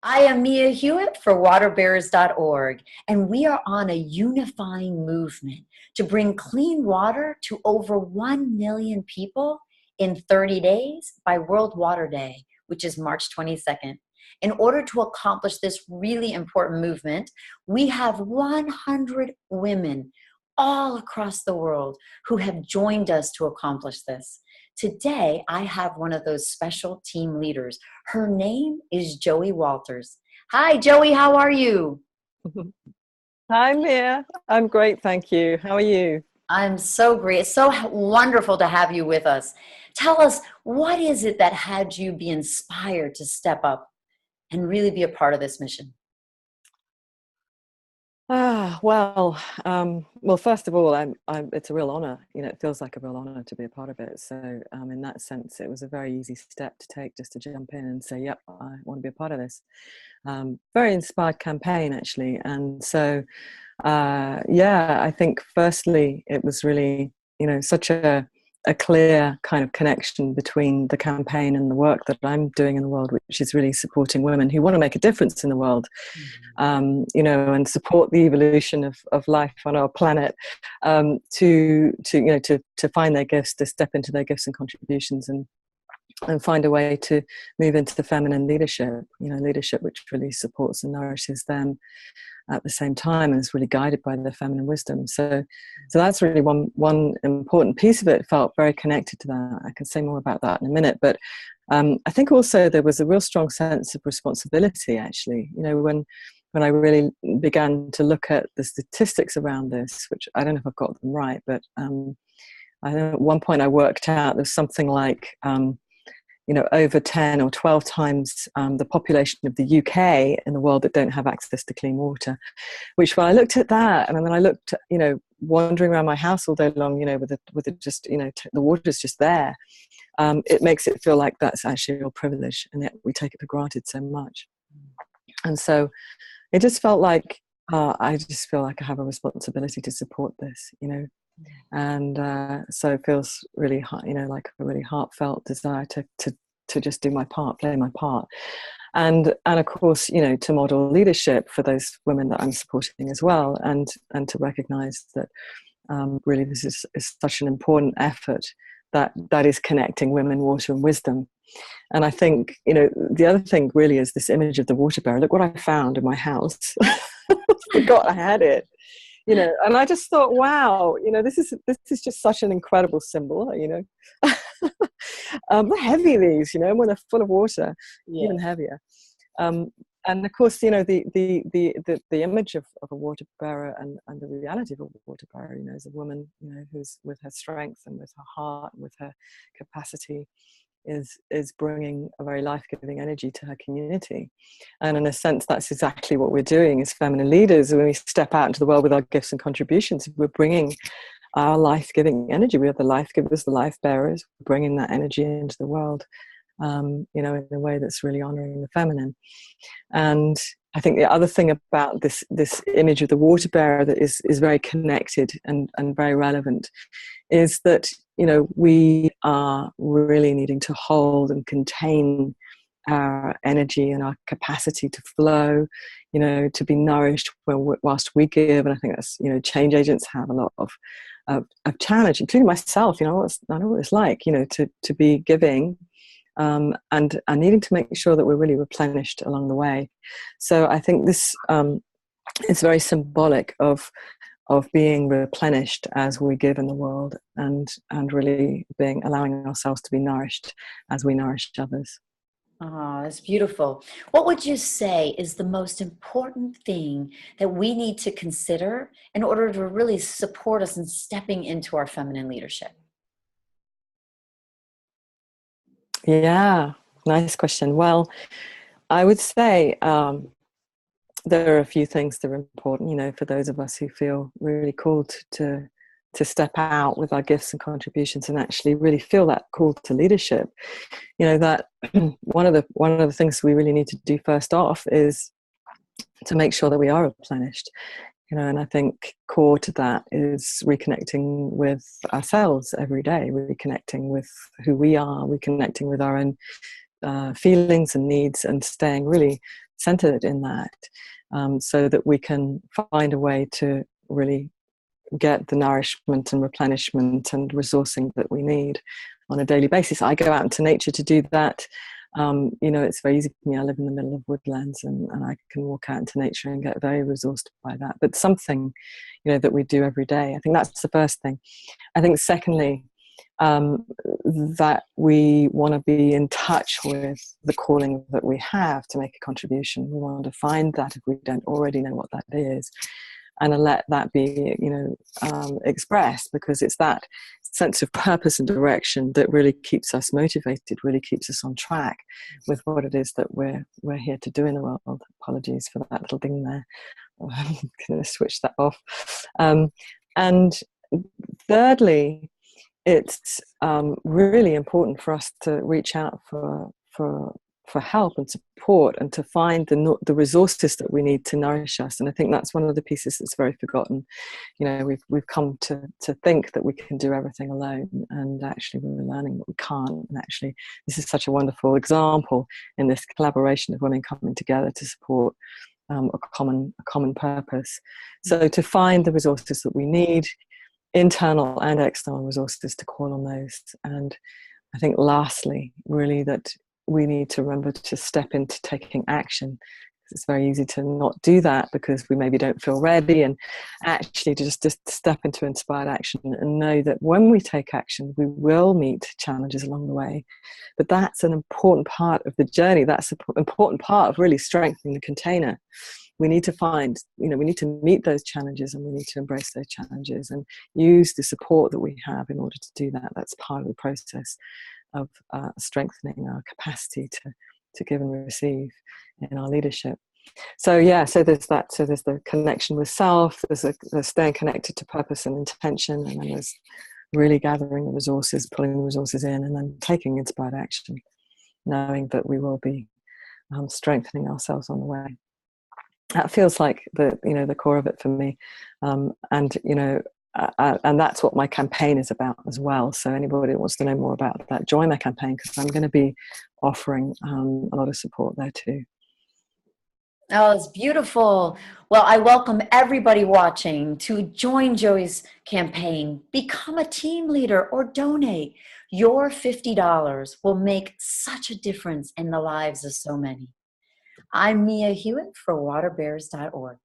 I am Mia Hewitt for Waterbearers.org, and we are on a unifying movement to bring clean water to over 1 million people in 30 days by World Water Day, which is March 22nd. In order to accomplish this really important movement, we have 100 women all across the world who have joined us to accomplish this. Today, I have one of those special team leaders. Her name is Joey Walters. Hi, Joey, how are you? Hi, Mia. I'm great, thank you. How are you? I'm so great. It's so wonderful to have you with us. Tell us, what is it that had you be inspired to step up and really be a part of this mission? Well, first of all, it's a real honor. It feels like a real honor to be a part of it. So, in that sense, it was a very easy step to take, just to jump in and say, "Yep, I want to be a part of this." Very inspired campaign, actually. And so, I think firstly, it was really, such a clear kind of connection between the campaign and the work that I'm doing in the world, which is really supporting women who want to make a difference in the world, and support the evolution of life on our planet, to find their gifts, to step into their gifts and contributions, and find a way to move into the feminine leadership, leadership which really supports and nourishes them at the same time and is really guided by the feminine wisdom. So that's really one important piece of it. Felt very connected to that. I can say more about that in a minute, but I think also there was a real strong sense of responsibility, actually. When I really began to look at the statistics around this, which I don't know if I've got them right, but I know at one point I worked out there's something like over 10 or 12 times the population of the UK in the world that don't have access to clean water. Which, when I looked at that, and then I looked, wandering around my house all day long, with it just, the water's just there. It makes it feel like that's actually a real privilege, and yet we take it for granted so much. And so it just felt like I just feel like I have a responsibility to support this, and so it feels really, like a really heartfelt desire to just do my part, play my part, and of course, to model leadership for those women that I'm supporting as well, and to recognise that really this is such an important effort that is connecting women, water, and wisdom. And I think, the other thing really is this image of the water bearer. Look what I found in my house. Forgot I had it. And I just thought, wow, this is just such an incredible symbol, They're heavy, these, when they're full of water, even heavier. And of course, the image of a water bearer and the reality of a water bearer, is a woman, who's with her strength and with her heart and with her capacity is bringing a very life-giving energy to her community. And in a sense, that's exactly what we're doing as feminine leaders. When we step out into the world with our gifts and contributions, we're bringing our life-giving energy. We are the life givers, the life bearers, bringing that energy into the world, in a way that's really honoring the feminine. And I think the other thing about this image of the water bearer that is very connected and very relevant is that, we are really needing to hold and contain our energy and our capacity to flow, to be nourished whilst we give. And I think that's, change agents have a lot of challenge, including myself. I know what it's like, to be giving, and needing to make sure that we're really replenished along the way. So I think this is very symbolic of being replenished as we give in the world, and really allowing ourselves to be nourished as we nourish others. Oh, that's beautiful. What would you say is the most important thing that we need to consider in order to really support us in stepping into our feminine leadership? Yeah, nice question. Well, I would say there are a few things that are important, for those of us who feel really called to step out with our gifts and contributions and actually really feel that call to leadership. That one of the things we really need to do first off is to make sure that we are replenished. And I think core to that is reconnecting with ourselves every day, reconnecting with who we are, reconnecting with our own feelings and needs, and staying really centered in that, so that we can find a way to really get the nourishment and replenishment and resourcing that we need on a daily basis. I go out into nature to do that. It's very easy for me. I live in the middle of woodlands, and I can walk out into nature and get very resourced by that. But something, that we do every day. I think that's the first thing. I think secondly, that we want to be in touch with the calling that we have to make a contribution. We want to find that if we don't already know what that is, and to let that be, expressed, because it's that sense of purpose and direction that really keeps us motivated, really keeps us on track with what it is that we're here to do in the world. Apologies for that little ding there. I'm going to switch that off. And thirdly, it's really important for us to reach out for help and support, and to find the resources that we need to nourish us. And I think that's one of the pieces that's very forgotten. We've come to think that we can do everything alone, and actually we're learning that we can't. And actually, this is such a wonderful example in this collaboration of women coming together to support a common purpose. So to find the resources that we need, internal and external resources, to call on those. And I think lastly, really, that we need to remember to step into taking action. It's very easy to not do that because we maybe don't feel ready, and actually to just step into inspired action and know that when we take action, we will meet challenges along the way. But that's an important part of the journey. That's an important part of really strengthening the container. We need to find, we need to meet those challenges, and we need to embrace those challenges and use the support that we have in order to do that. That's part of the process of strengthening our capacity to give and receive in our leadership. So there's that. So there's the connection with self, there's staying connected to purpose and intention, and then there's really gathering the resources, pulling the resources in, and then taking inspired action, knowing that we will be strengthening ourselves on the way. That feels like the core of it for me, and that's what my campaign is about as well. So anybody that wants to know more about that, join my campaign, because I'm going to be offering a lot of support there too. Oh, it's beautiful. Well, I welcome everybody watching to join Joey's campaign. Become a team leader or donate. Your $50 will make such a difference in the lives of so many. I'm Mia Hewitt for Waterbearers.org.